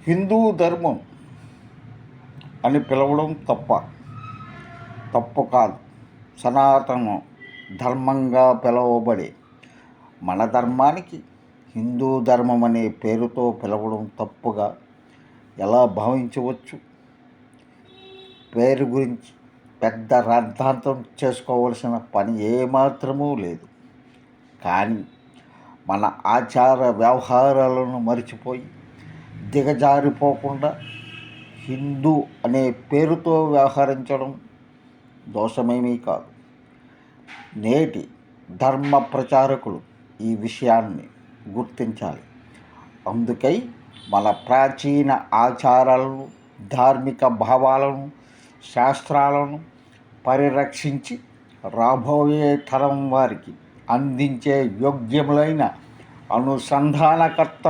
హిందూ ధర్మం అని పిలవడం తప్పు కాదు. సనాతన ధర్మంగా పిలువబడే మన ధర్మానికి హిందూ ధర్మం అనే పేరుతో పిలవడం తప్పుగా ఎలా భావించవచ్చు? పేరు గురించి పెద్ద రాద్ధాంతం చేసుకోవలసిన పని ఏమాత్రమూ లేదు. కానీ మన ఆచార వ్యవహారాలను మరిచిపోయి దిగజారిపోకుండా హిందూ అనే పేరుతో వ్యవహరించడం దోషమేమీ కాదు. నేటి ధర్మ ప్రచారకులు ఈ విషయాన్ని గుర్తించాలి. అందుకై మన ప్రాచీన ఆచారాలను, ధార్మిక భావాలను, శాస్త్రాలను పరిరక్షించి రాబోయే తరం వారికి అందించే యోగ్యములైన అనుసంధానకర్తలు